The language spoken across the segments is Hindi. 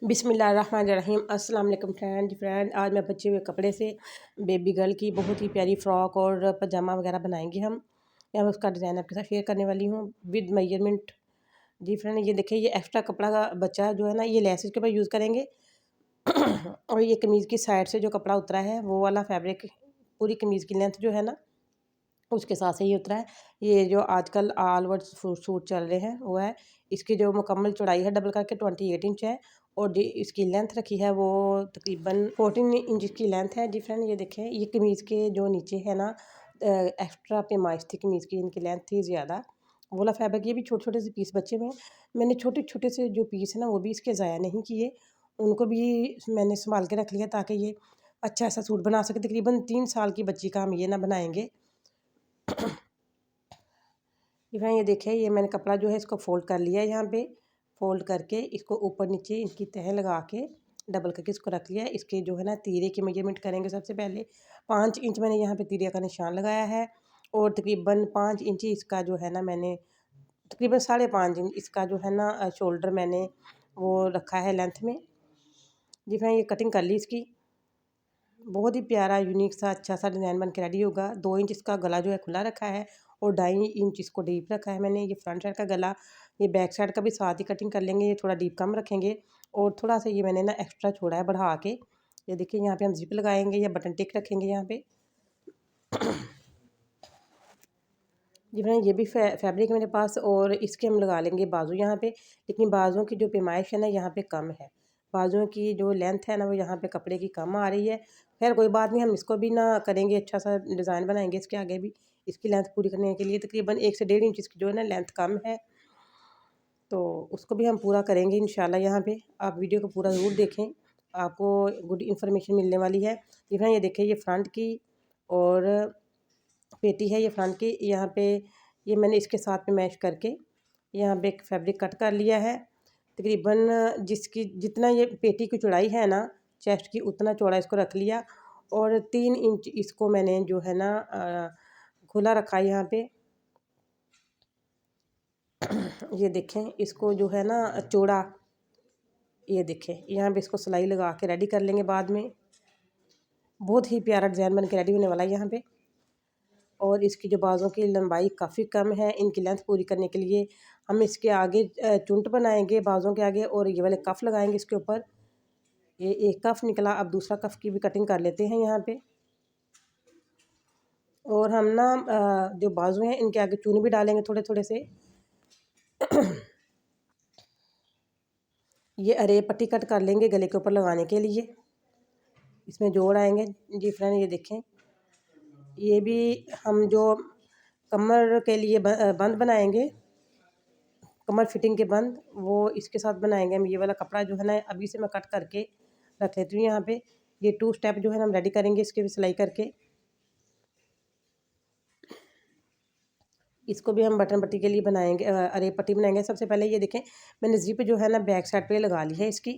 बिस्मिल्लाहिर्रहमानिर्रहीम। अस्सलाम वालेकुम फ्रेंड। आज मैं बचे हुए कपड़े से बेबी गर्ल की बहुत ही प्यारी फ़्रॉक और पजामा वगैरह बनाएंगे हम। या मैं उसका डिज़ाइन आपके साथ शेयर करने वाली हूँ विद मेजरमेंट। जी फ्रेंड, ये देखिए, ये एक्स्ट्रा कपड़ा का बचा जो है ना, ये लेसेस के ऊपर यूज़ करेंगे। और ये कमीज़ की साइड से जो कपड़ा उतरा है वो वाला फैब्रिक पूरी कमीज़ की लेंथ जो है ना उसके साथ से ये उतरा है। ये जो आजकल ऑल ओवर सूट चल रहे हैं वो है। इसकी जो मुकम्मल चौड़ाई है डबल करके 28 इंच है। और जो इसकी लेंथ रखी है वो तकरीबन 14 इंच की लेंथ है। जी फ्रेंड, ये देखें, ये कमीज़ के जो नीचे है ना एक्स्ट्रा पेमाइश थी कमीज़ की, इनकी लेंथ थी ज़्यादा। वो वाला फैब्रिक, ये भी छोटे छोटे से पीस बचे हुए हैं। मैंने छोटे छोटे से जो पीस है ना वो भी इसके ज़ाया नहीं किए, उनको भी मैंने संभाल के रख लिया ताकि ये अच्छा ऐसा सूट बना सके। तकरीबन 3 साल की बच्ची का हम ये ना बनाएंगे। ये देखिए, ये मैंने कपड़ा जो है इसको फ़ोल्ड कर लिया है। यहाँ पे फ़ोल्ड करके इसको ऊपर नीचे इनकी तह लगा के डबल करके इसको रख लिया है। इसके जो है ना तीरे की मेजरमेंट करेंगे। सबसे पहले 5 इंच मैंने यहाँ पे तीरे का निशान लगाया है। और तकरीबन 5 इंच इसका जो है ना मैंने तकरीबन 5.5 इंच इसका जो है ना शोल्डर मैंने वो रखा है लेंथ में। जी मैं ये कटिंग कर ली इसकी। बहुत ही प्यारा यूनिक सा अच्छा सा डिज़ाइन बन के रेडी होगा। 2 इंच इसका गला जो है खुला रखा है और 2.5 इंच इसको डीप रखा है मैंने। ये फ्रंट साइड का गला, ये बैक साइड का भी साथ ही कटिंग कर लेंगे। ये थोड़ा डीप कम रखेंगे और थोड़ा सा ये मैंने ना एक्स्ट्रा छोड़ा है बढ़ा के। ये देखिए, यहाँ पे हम जिप लगाएंगे या बटन टिक रखेंगे यहाँ पे। जी फ्रेंड, ये भी फैब्रिक मेरे पास। और इसके हम लगा लेंगे बाजू यहाँ पे। लेकिन बाजुओं की जो पैमाइश है ना यहाँ पे कम है। बाजुओं की जो लेंथ है ना वो यहाँ पे कपड़े की कम आ रही है। खैर कोई बात नहीं, हम इसको भी ना करेंगे, अच्छा सा डिज़ाइन बनाएंगे इसके आगे भी। इसकी लेंथ पूरी करने के लिए तकरीबन 1 से 1.5 इंच इसकी जो है ना लेंथ कम है, तो उसको भी हम पूरा करेंगे इंशाल्लाह। यहाँ पे आप वीडियो को पूरा ज़रूर देखें, आपको गुड इन्फॉर्मेशन मिलने वाली है। ये देखिए, ये फ्रंट की और पेटी है, ये फ्रंट की। यहाँ पे ये मैंने इसके साथ में मैच करके यहाँ पे एक फैब्रिक कट कर लिया है। तकरीबन जिसकी जितना ये पेटी की चौड़ाई है ना चेस्ट की, उतना चौड़ा इसको रख लिया। और 3 इंच इसको मैंने जो है ना खुला रखा है यहाँ पे। ये देखें, इसको जो है ना चौड़ा, ये देखें यहाँ पे इसको सिलाई लगा के रेडी कर लेंगे बाद में। बहुत ही प्यारा डिज़ाइन बन के रेडी होने वाला है यहाँ पे। और इसकी जो बाज़ों की लंबाई काफ़ी कम है, इनकी लेंथ पूरी करने के लिए हम इसके आगे चुंट बनाएंगे बाज़ों के आगे और ये वाले कफ़ लगाएंगे इसके ऊपर। ये एक कफ़ निकला, अब दूसरा कफ़ की भी कटिंग कर लेते हैं यहाँ पे। और हम ना जो बाजू हैं इनके आगे चून भी डालेंगे थोड़े थोड़े से। ये अरे पट्टी कट कर लेंगे गले के ऊपर लगाने के लिए, इसमें जोड़ आएंगे। जी फ्रेंड, ये देखें, ये भी हम जो कमर के लिए बंद बनाएंगे, कमर फिटिंग के बंद, वो इसके साथ बनाएंगे हम। ये वाला कपड़ा जो है ना अभी से मैं कट करके रख लेती हूँ यहाँ पे। ये 2 स्टेप जो है ना हम रेडी करेंगे इसके भी सिलाई करके। इसको भी हम बटन पट्टी के लिए बनाएंगे, अरे पट्टी बनाएंगे। सबसे पहले ये देखें, मैंने जिप जो है ना बैक साइड पे लगा ली है इसकी।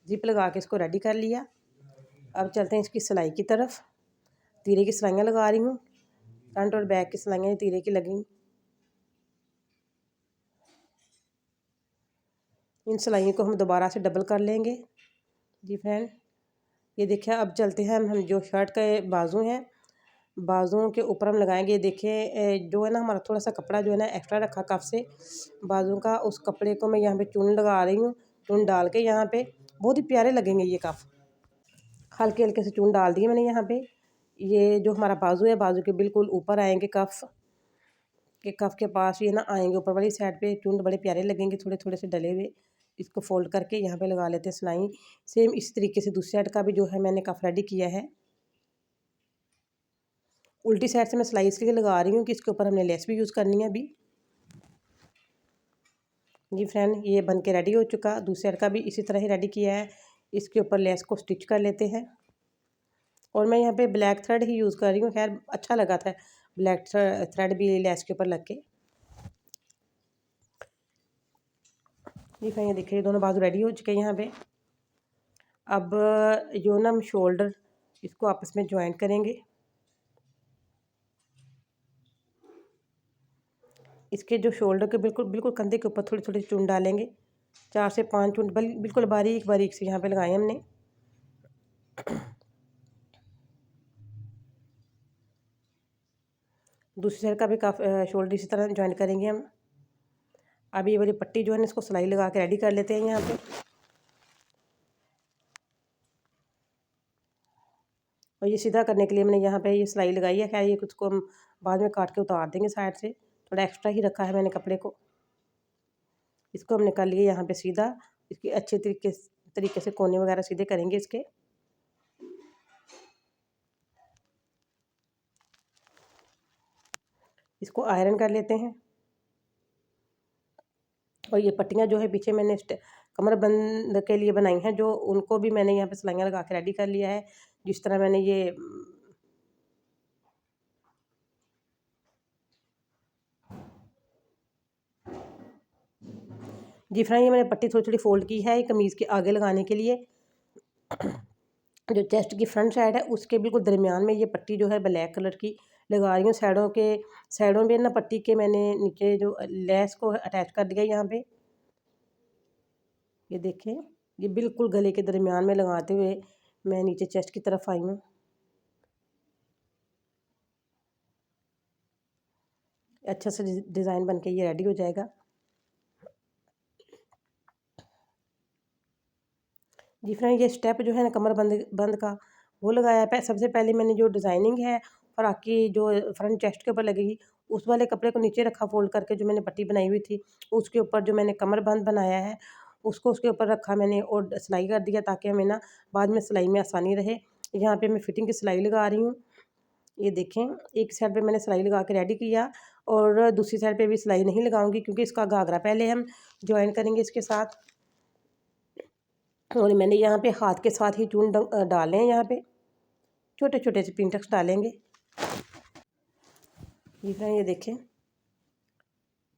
जिप लगा के इसको रेडी कर लिया। अब चलते हैं इसकी सिलाई की तरफ। तीरे की सिलाइयाँ लगा रही हूँ, फ्रंट और बैक की सिलाइयाँ तीरे की लगी। इन सिलाइयों को हम दोबारा से डबल कर लेंगे। जी फ्रेंड, ये देखिए, अब चलते हैं हम जो शर्ट के बाजू हैं, बाजुओं के ऊपर हम लगाएंगे। देखिए, जो है ना हमारा थोड़ा सा कपड़ा जो है ना एक्स्ट्रा रखा कफ से बाजू का, उस कपड़े को मैं यहाँ पे चून लगा रही हूँ। चून डाल के यहाँ पे बहुत ही प्यारे लगेंगे ये कफ। हल्के हल्के से चून डाल दिए मैंने यहाँ पे। ये जो हमारा बाजू है, बाजू के बिल्कुल ऊपर आएंगे कफ के पास ये ना आएंगे ऊपर वाली साइड पे। चून बड़े प्यारे लगेंगे थोड़े थोड़े से डले हुए। इसको फोल्ड करके यहाँ पे लगा लेते हैं सिलाई। सेम इस तरीके से दूसरी साइड का भी जो है मैंने कफ रेडी किया है। उल्टी साइड से मैं सिलाई इसलिए लगा रही हूँ कि इसके ऊपर हमने लेस भी यूज़ करनी है अभी। जी फ्रेंड, ये बन के रेडी हो चुका। दूसरे साइड का भी इसी तरह ही रेडी किया है। इसके ऊपर लेस को स्टिच कर लेते हैं। और मैं यहाँ पे ब्लैक थ्रेड ही यूज़ कर रही हूँ। खैर अच्छा लगा था ब्लैक थ्रेड भी लेस के ऊपर लग के। जी फ्रेंड, ये देखिए दोनों बाजू रेडी हो चुके हैं यहाँ पे। अब जो ना हम शोल्डर इसको आपस में ज्वाइंट करेंगे। इसके जो शोल्डर के बिल्कुल बिल्कुल कंधे के ऊपर थोड़ी थोड़ी चून डालेंगे। 4 से 5 चुन बिल्कुल बारीक बारीक से यहाँ पे लगाए हमने। दूसरी साइड का भी काफ़ी शोल्डर इसी तरह जॉइन करेंगे हम। अब ये वाली पट्टी जो है ना, इसको सिलाई लगा के रेडी कर लेते हैं यहाँ पे। और ये सीधा करने के लिए मैंने यहाँ पे ये सिलाई लगाई है। खैर ये कुछ को हम बाद में काट के उतार देंगे साइड से, थोड़ा एक्स्ट्रा ही रखा है मैंने कपड़े को। इसको हमने कर लिया यहाँ पे सीधा। इसकी अच्छे तरीके से कोने वगैरह सीधे करेंगे इसके। इसको आयरन कर लेते हैं। और ये पट्टियाँ जो है पीछे मैंने कमर बंद के लिए बनाई हैं, जो उनको भी मैंने यहाँ पे सिलाइयाँ लगा के रेडी कर लिया है। जिस तरह मैंने ये जी फ्रेंड, ये मैंने पट्टी थोड़ी थोड़ी फोल्ड की है कमीज़ के आगे लगाने के लिए। जो चेस्ट की फ्रंट साइड है उसके बिल्कुल दरमियान में ये पट्टी जो है ब्लैक कलर की लगा रही हूँ। साइडों में ना पट्टी के मैंने नीचे जो लेस को अटैच कर दिया यहाँ पे। ये देखें, ये बिल्कुल गले के दरमियान में लगाते हुए मैं नीचे चेस्ट की तरफ आई हूँ। अच्छा सा डिज़ाइन बन के ये रेडी हो जाएगा। जी फ्रेंड, ये स्टेप जो है ना कमर बंद का वो लगाया है। सबसे पहले मैंने जो डिज़ाइनिंग है फ्रॉक की जो फ्रंट चेस्ट के ऊपर लगेगी, उस वाले कपड़े को नीचे रखा फोल्ड करके, जो मैंने पट्टी बनाई हुई थी उसके ऊपर जो मैंने कमर बंद बनाया है उसको उसके ऊपर रखा मैंने और सिलाई कर दिया, ताकि हमें ना बाद में सिलाई में आसानी रहे। यहाँ पे मैं फिटिंग की सिलाई लगा रही हूँ। ये देखें, एक साइड पे मैंने सिलाई लगा के रेडी किया और दूसरी साइड पे भी सिलाई नहीं लगाऊंगी, क्योंकि इसका घाघरा पहले हम ज्वाइन करेंगे इसके साथ। और मैंने यहाँ पे हाथ के साथ ही चून डाले हैं। यहाँ पे छोटे छोटे से पिन टक्स डालेंगे। ये देखें,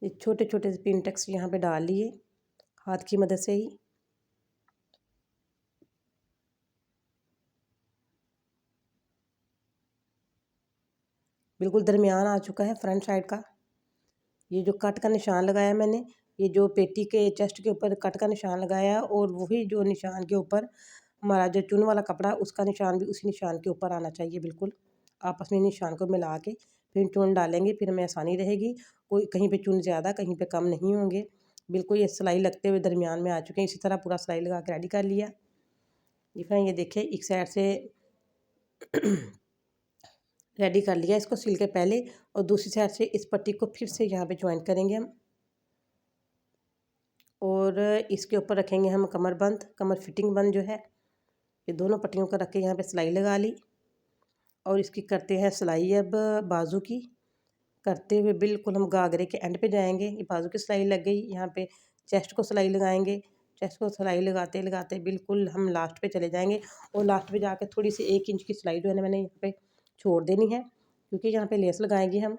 ये छोटे छोटे से पिन टक्स यहाँ पे डाल लिए हाथ की मदद से ही। बिल्कुल दरमियान आ चुका है फ्रंट साइड का। ये जो कट का निशान लगाया मैंने, ये जो पेटी के चेस्ट के ऊपर कट का निशान लगाया, और वही जो निशान के ऊपर हमारा जो चुन वाला कपड़ा उसका निशान भी उसी निशान के ऊपर आना चाहिए। बिल्कुल आपस में निशान को मिला के फिर चुन डालेंगे, फिर हमें आसानी रहेगी। कोई कहीं पे चुन ज़्यादा कहीं पे कम नहीं होंगे। बिल्कुल ये सिलाई लगते हुए दरमियान में आ चुके हैं। इसी तरह पूरा सिलाई लगा के रेडी कर लिया। ये देखिए, एक साइड से रेडी कर लिया इसको सिल के पहले, और दूसरी साइड से इस पट्टी को फिर से यहाँ पे ज्वाइन करेंगे हम, और इसके ऊपर रखेंगे हम कमर फिटिंग बंद जो है। ये दोनों पट्टियों को रख के यहाँ पे सिलाई लगा ली, और इसकी करते हैं सिलाई अब बाजू की। करते हुए बिल्कुल हम घाघरे के एंड पे जाएंगे। ये बाजू की सिलाई लग गई, यहाँ पे चेस्ट को सिलाई लगाएंगे। चेस्ट को सिलाई लगाते लगाते बिल्कुल हम लास्ट पे चले जाएंगे, और लास्ट पे जाके थोड़ी सी 1 इंच की सिलाई जो है ना मैंने यहाँ पे छोड़ देनी है, क्योंकि यहाँ पे लेस लगाएंगे हम।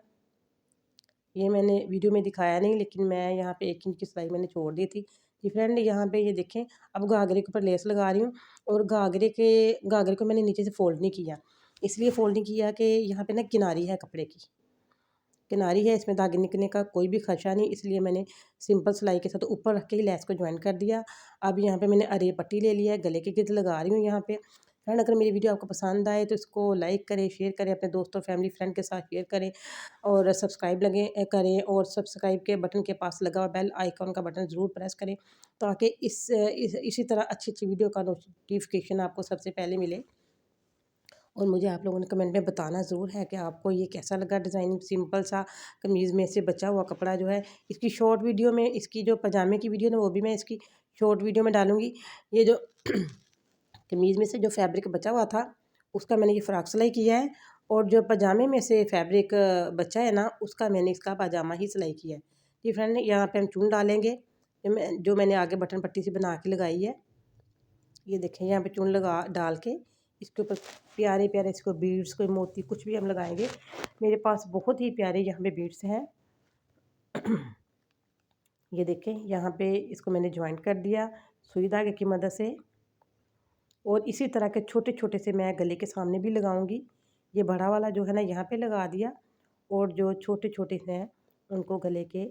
ये मैंने वीडियो में दिखाया नहीं, लेकिन मैं यहाँ पे 1 इंच की सिलाई मैंने छोड़ दी थी। जी फ्रेंड, यहाँ पे ये देखें, अब घाघरे के ऊपर लेस लगा रही हूँ, और घाघरे को मैंने नीचे से फोल्ड नहीं किया। इसलिए फोल्ड नहीं किया कि यहाँ पे ना किनारी है, कपड़े की किनारी है, इसमें धागे निकलने का कोई भी खदशा नहीं। इसलिए मैंने सिंपल सिलाई के साथ ऊपर रख के ही लेस को ज्वाइन कर दिया। अब यहाँ पे मैंने अरे पट्टी ले लिया है, गले के गिर्द लगा रही हूँ यहाँ पे। फ्रेंड, अगर मेरी वीडियो आपको पसंद आए तो इसको लाइक करें, शेयर करें, अपने दोस्तों फैमिली फ्रेंड के साथ शेयर करें, और करें, और सब्सक्राइब के बटन के पास लगा हुआ बेल आइकॉन का बटन ज़रूर प्रेस करें, ताकि इसी तरह अच्छी अच्छी वीडियो का नोटिफिकेशन आपको सबसे पहले मिले। और मुझे आप लोगों ने कमेंट में बताना ज़रूर है कि आपको ये कैसा लगा डिज़ाइन। सिंपल सा कमीज़ में से बचा हुआ कपड़ा जो है, इसकी शॉर्ट वीडियो में, इसकी जो पजामे की वीडियो ना वो भी मैं इसकी शॉर्ट वीडियो में डालूँगी। ये जो कमीज़ में से जो फैब्रिक बचा हुआ था उसका मैंने ये फ़्रॉक सिलाई किया है, और जो पजामे में से फैब्रिक बचा है ना उसका मैंने इसका पजामा ही सिलाई किया है। जी फ्रेंड, यहाँ पे हम चून डालेंगे जो मैंने आगे बटन पट्टी से बना के लगाई है। ये देखें, यहाँ पे चून डाल के इसके ऊपर प्यारे प्यारे इसको बीड्स, कोई मोती, कुछ भी हम लगाएंगे। मेरे पास बहुत ही प्यारे यहाँ पे बीड्स हैं। ये देखें, यहाँ पे इसको मैंने ज्वाइन कर दिया सुई धागे की मदद से, और इसी तरह के छोटे छोटे से मैं गले के सामने भी लगाऊंगी। ये बड़ा वाला जो है ना यहाँ पे लगा दिया, और जो छोटे छोटे हैं उनको गले के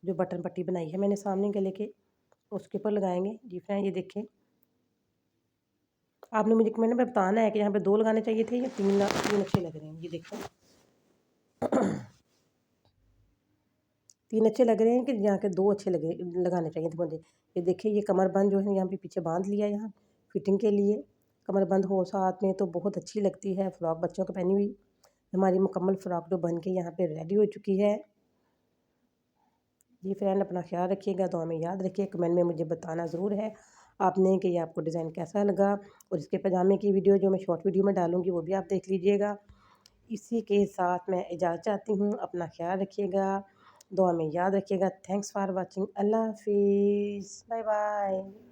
जो बटन पट्टी बनाई है मैंने सामने गले के उसके ऊपर लगाएंगे। जी फ्रेंड ये देखें, आपने मुझे कमेंट में बताना है कि यहाँ पे 2 लगाने चाहिए थे या 3 3 अच्छे लग रहे हैं। ये देखें 3 अच्छे लग रहे हैं कि यहाँ के 2 अच्छे लगे लगाने चाहिए थे मुझे। ये देखिए ये कमरबंद जो है यहाँ पे पीछे बांध लिया यहाँ फिटिंग के लिए। कमरबंद हो साथ में तो बहुत अच्छी लगती है फ्रॉक बच्चों को पहनी हुई। हमारी मुकम्मल फ्रॉक जो बन के यहाँ पे रेडी हो चुकी है। जी फ्रेंड अपना ख्याल रखिएगा, तो हमें याद रखिए, कमेंट में मुझे बताना ज़रूर है आपने कि ये आपको डिज़ाइन कैसा लगा। और इसके पजामे की वीडियो जो मैं शॉर्ट वीडियो में डालूँगी वो भी आप देख लीजिएगा। इसी के साथ मैं इजाज़त चाहती हूँ, अपना ख्याल रखिएगा, दुआ में याद रखिएगा। Thanks for watching. अल्लाह हाफिज़, बाय बाय।